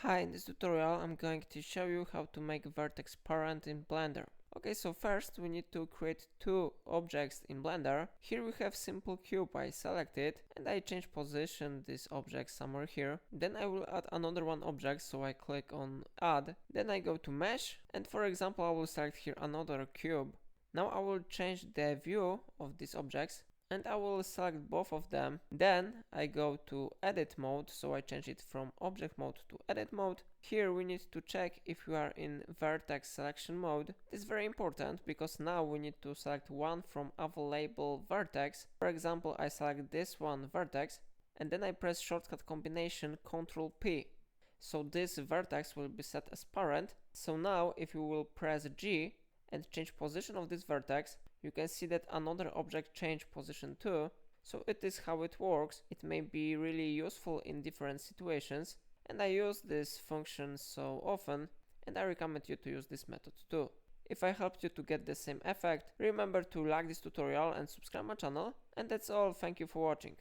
Hi, in this tutorial I'm going to show you how to make Vertex parent in Blender. Okay, so first we need to create two objects in Blender. Here we have simple cube. I select it and I change position this object somewhere here. Then I will add another one object, so I click on add. Then I go to mesh and for example I will select here another cube. Now I will change the view of these objects and I will select both of them. Then I go to edit mode, so I change it from object mode to edit mode. Here we need to check if we are in vertex selection mode. This is very important because now we need to select one from available vertex. For example, I select this one vertex and then I press shortcut combination Ctrl P. So this vertex will be set as parent. So now if you will press G and change position of this vertex, you can see that another object changed position too. So it is how it works. It may be really useful in different situations, and I use this function so often, and I recommend you to use this method too. If I helped you to get the same effect, remember to like this tutorial and subscribe my channel, and that's all. Thank you for watching.